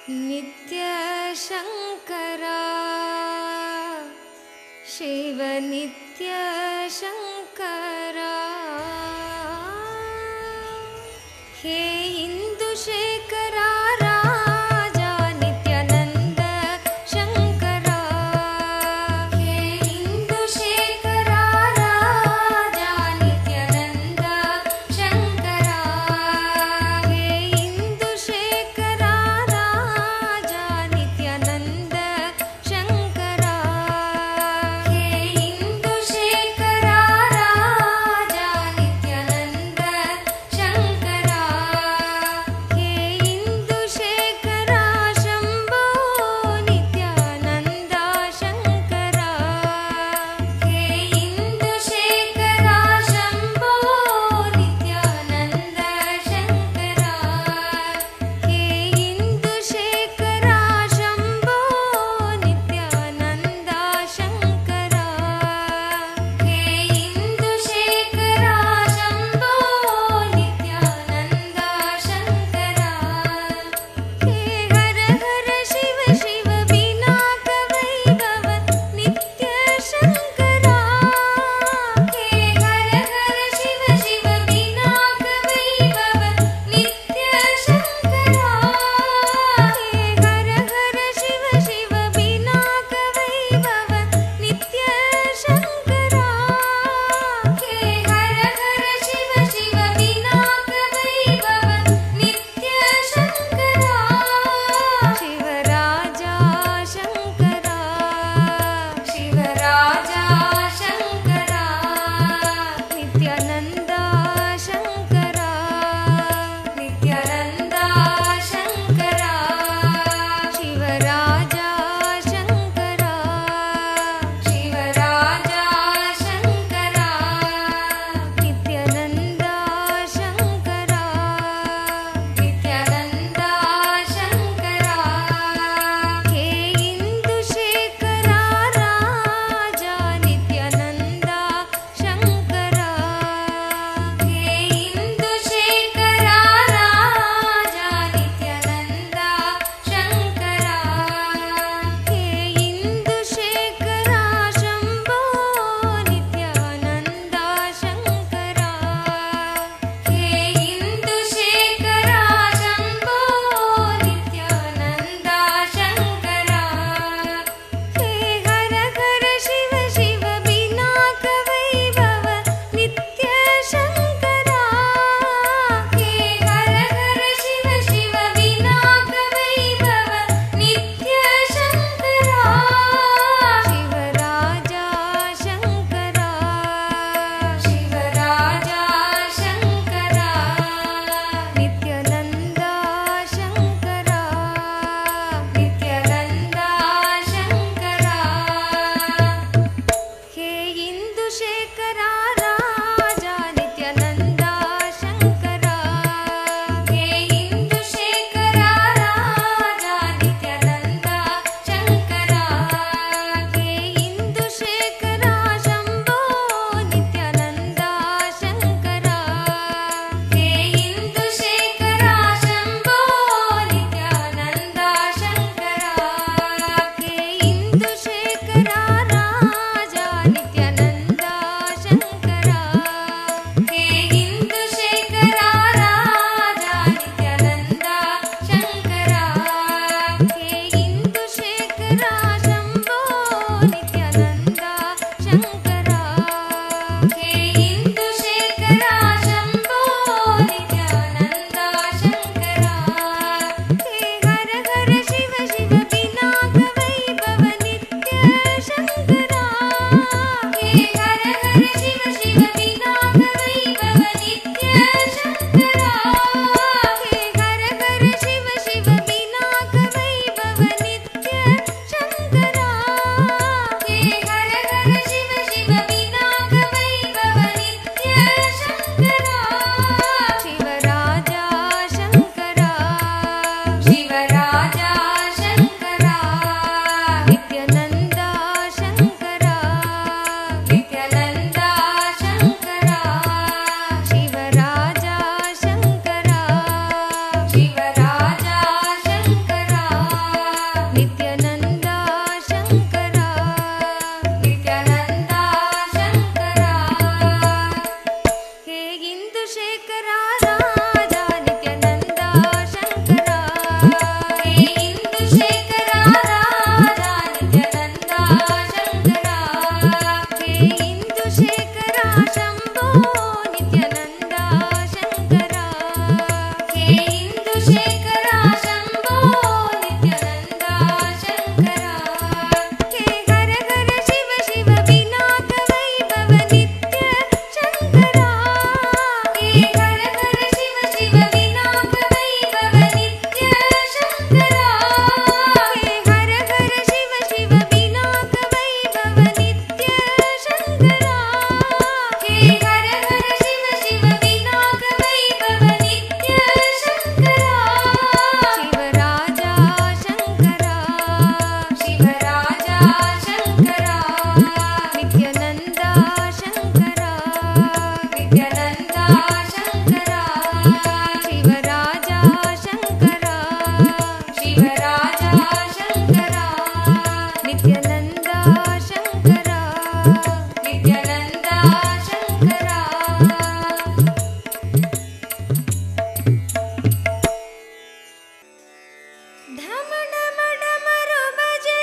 नित्य शंकरा शिव नित्य शंकरा हे इंदुशेखरा राजा नित्यानंद शंकरा हे इंदुशेखरा राजा नित्यानंद शंकरा हे इंदुशेखरा राजा नित्यानंद शंकरा हे इंदुशेखरा ಢಮ ಢಮ ಢಮರು ಬಜೆ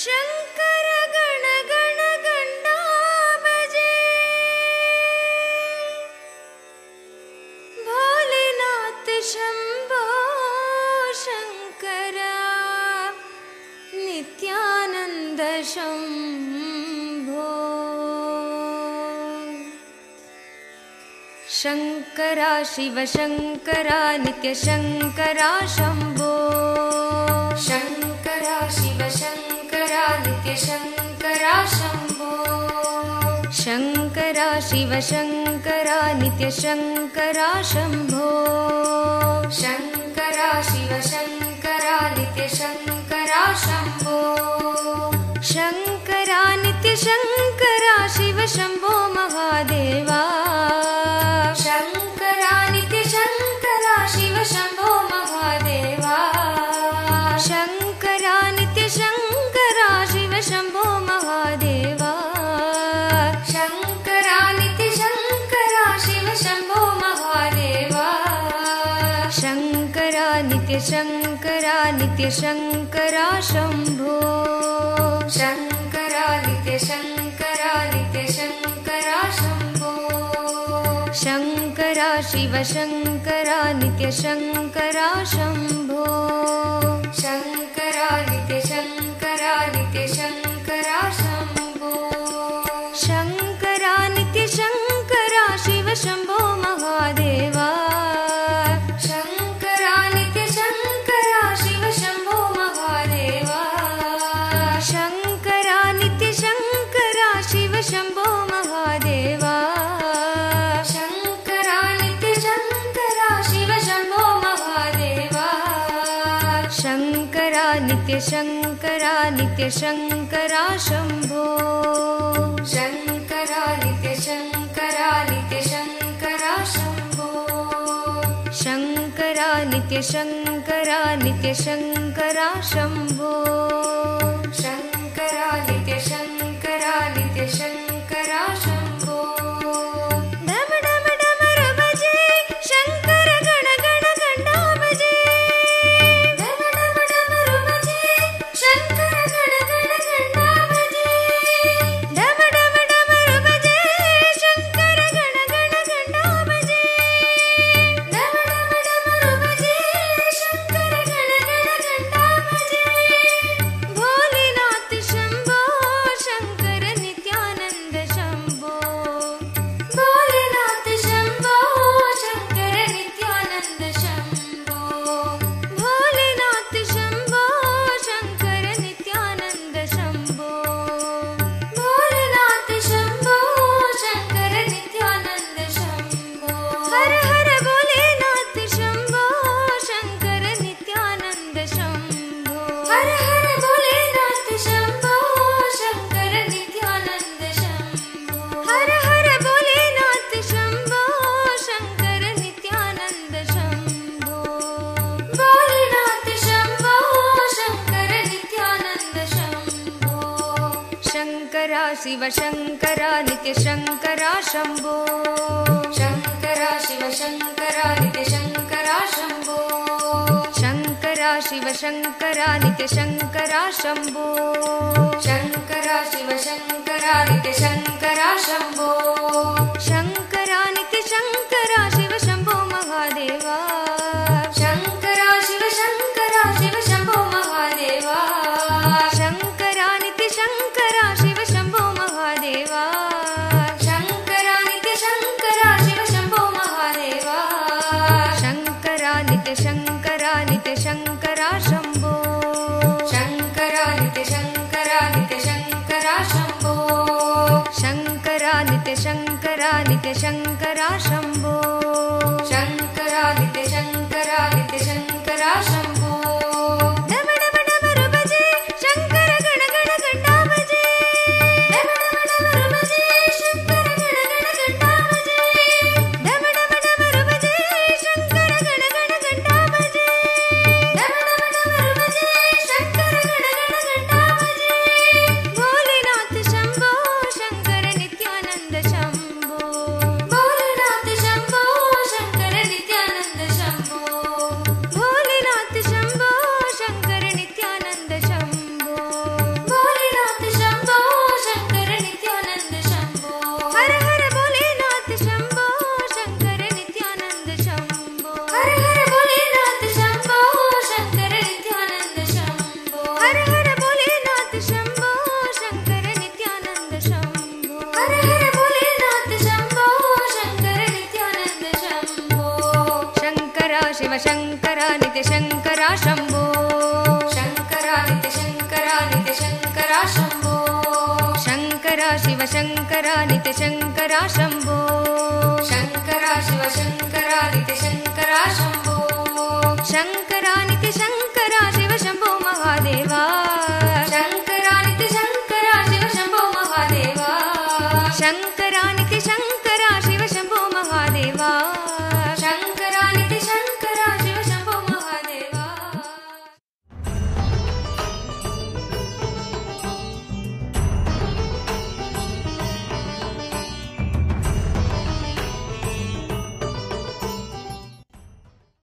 ಶಂಕರ ಗಣ ಗಣ ಗಂಡ ಬಜೆ ಭೋಲೆನಾಥ ಶಂಭೋ ಶಂಕರ ನಿತ್ಯಾನಂದ ಶಂಭೋ ಶಂಕರ ಶಿವ ಶಂಕರ ನಿತ್ಯ ಶಂಕರ ಶಂಭೋ ಶಂಕರ ಶಿವ ಶಂಕರ ನಿತ್ಯ ಶಂಕರ ಶಂಭೋ ಶಂಕರ ಶಿವ ಶಂಕರ ನಿತ್ಯ ಶಂಕರ ಶಂಭೋ ಶಂಕರ ಶಿವ ಶಂಕರ ನಿತ್ಯ ಶಂಕರ ಶಂಭೋ ಶಂಕರ ನಿತ್ಯ ಶಂಕರ ಶಿವ ಶಂಭೋ ಮಹಾದೇವಾ ಶಂಕರ ನಿತ್ಯ ಶಂಕರ ಶಿವ ಶಂಭೋ ಮಹಾದೇವಾ ಶಂಕರ ನಿತ್ಯ ಶಂಕರ ಶಿವ ಶಂಭೋ ಮಹಾದೇವಾ ಶಂಕರ ನಿತ್ಯ ಶಂಕರ ಶಿವ ಶಂಭೋ ಮಹಾದೇವಾ ಶಂಕರ ನಿತ್ಯ ಶಂಕರ ನಿತ್ಯ ಶಂಕರ ಶಂಭೋ ಶಂಕರ ನಿತ್ಯ ಶಂಕರ ನಿತ್ಯ ಶಂಕರ ಶಂಭೋ ಶಂಕರ ಶಿವ ಶಂಕರ ನಿತ್ಯ ಶಂಕರ ಶಂಭೋ ಶಂಕರ ನಿತ್ಯ ಶಂಕರ ನಿತ್ಯ ಶಂಕರ ಶಂಭೋ ಶಂಕರ ನಿತ್ಯ ಶಂಕರ ಶಿವ ಶಂಭೋ ಮಹಾದೇವಾ ಶಂಕರ ನಿತ್ಯ ಶಂಕರ ಶಿವ ಶಂಭೋ ಮಹಾದೇವಾ ಶಂಕರ ನಿತ್ಯ ಶಂಕರ ಶಿವ ಶಂಭೋ ಮಹಾದೇವಾ ಶಂಕರ ನಿತ್ಯ ಶಂಕರ ಶಿವ ಶಂಭೋ ಮಹಾದೇವಾ ಶಂಕರ ನಿತ್ಯ ಶಂಕರ ನಿತ್ಯ ಶಂಕರ ಶಂಭೋ ಶಂಕರ ನಿತ್ಯ ಶಂಕರ ನಿತ್ಯ ಶಂಕರ ಶಂಭೋ ಶಂಕರ ನಿತ್ಯ ಶಂಕರ ನಿತ್ಯ ಶಂಕರ ಶಂಭೋ ಶಂಕರ ನಿತ್ಯ ಶಂಕರ ನಿತ್ಯ ಶಂಕರ ಶಂಭೋ ಢಮ ಢಮ ಢಮರು ಬಜೆ ಶಂಕರ ಗಣ ಗಣ ಗಂಡ ಬಜೆ ಢಮ ಢಮ ಢಮರು ಬಜೆ ಶಂಕರ ಗಣ ಗಣ ಗಂಡ ಬಜೆ ಢಮ ಢಮ ಢಮರು ಬಜೆ ಶಂಕರ ಗಣ ಗಣ ಗಂಡ ಬಜೆ ಢಮ ಢಮ ಢಮರು ಬಜೆ ಶಂಕರ ಗಣ ಗಣ ಗಂಡ ಬಜೆ ಭೋಲೆನಾಥ ಶಂಭೋ ಶಂಕರ ನಿತ್ಯಾನಂದ ಶಂಭೋ ಭೋಲೆನಾಥ ಶಂಭೋ ಶಂಕರ ನಿತ್ಯಾನಂದ ಶಂಭೋ ಭೋಲೆನಾಥ ಶಂಭೋ ಶಂಕರ ನಿತ್ಯಾನಂದ ಶಂಭೋ ಭೋಲೆನಾಥ ಶಂಭೋ ಶಂಕರ ನಿತ್ಯಾನಂದ ಶಂಭೋ ಹರ ಹರ ಭೋಲೆನಾಥ ಶಂಭೋ ಶಂಕರ ನಿತ್ಯಾನಂದ ಶಂಭೋ ಹರ ಹರ ಭೋಲೆನಾಥ ಶಂಭೋ ಶಂಕರ ನಿತ್ಯಾನಂದ ಶಂಭೋ ಹರ ಹರ ಭೋಲೆನಾಥ ಶಂಭೋ ಶಂಕರ ನಿತ್ಯಾನಂದ ಶಂಭೋ ಭೋಲೆನಾಥ ಶಂಭೋ ಶಂಕರ ನಿತ್ಯಾನಂದ ಶಂಭೋ ಶಂಕರ ಶಿವ ಶಂಕರ ನಿತ್ಯ ಶಂಕರ ಶಂಭೋ ಶಂಕರ ಶಿವ ಶಂಕರ ನಿತ್ಯ ಶಂಕರ ಶಂಭೋ ಶಂಕರ ಶಿವ ಶಂಕರ ನಿತ್ಯ ಶಂಕರ ಶಂಭೋ ಶಂಕರ ಶಿವ ಶಂಕರ ನಿತ್ಯ ಶಂಕರ ಶಂಭೋ ಶಂಕರ ನಿತ್ಯ ಶಂಕರ ಶಿವ ಶಂಭೋ ಮಹಾದೇವಾ ಶಂಕರ ಶಿವ ಶಂಕರ ಶಿವ ಶಂಭೋ ಮಹಾದೇವಾ ಶಂಕರ ನಿತ್ಯ ಶಂಕರ ಶಿವ ಶಂಭೋ ಮಹಾದೇವಾ ಶಂಕರ ನಿತ್ಯ ಶಂಕರ ಶಿವ ಶಂಭೋ ಮಹಾದೇವಾ ಶಂಕರ ನಿತ್ಯ ಶಂಕರ ನಿತ್ಯ ಶಂಕರ ಶಂಭೋ ಶಂಕರ ನಿತ್ಯ ಶಂಕರ ನಿತ್ಯ ಶಂಕರ ಶಂಭೋ ಶಂಕರ ನಿತ್ಯ ಶಂಕರ ನಿತ್ಯ ಶಂಕರ ಶಂಭೋ ಶಂಕರ ನಿತ್ಯ ಶಂಕರ ನಿತ್ಯ ಶಂಕರ ಶಂಭೋ ಢಮ ಢಮ ಢಮರು ಬಜೆ ಶಂಕರ ಗಣ ಗಣ ಗಂಡ ಬಜೆ ಢಮ ಢಮ ಢಮರು ಬಜೆ ಶಂಕರ ಗಣ ಗಣ ಗಂಡ ಬಜೆ ಢಮ ಢಮ ಢಮರು ಬಜೆ ಶಂಕರ ಗಣ ಗಣ ಗಂಡ ಬಜೆ ಢಮ ಢಮ ಢಮರು ಬಜೆ ಶಂಕರ ಗಣ ಗಣ ಗಂಡ ಬಜೆ ಭೋಲೆನಾಥ ಶಂಭೋ ಶಂಕರ ನಿತ್ಯಾನಂದ ಶಂಭೋ ಭೋಲೆನಾಥ ಶಂಭೋ ಶಿವ ಶಂಕರ ನಿತ್ಯ ಶಂಕರ ಶಂಭೋ ಶಂಕರ ನಿತ್ಯ ಶಂಕರ ನಿತ್ಯ ಶಂಕರ ಶಂಭೋ ಶಂಕರ ಶಿವ ಶಂಕರ ನಿತ್ಯ ಶಂಕರ ಶಂಭೋ ಶಂಕರ ಶಿವ ಶಂಕರ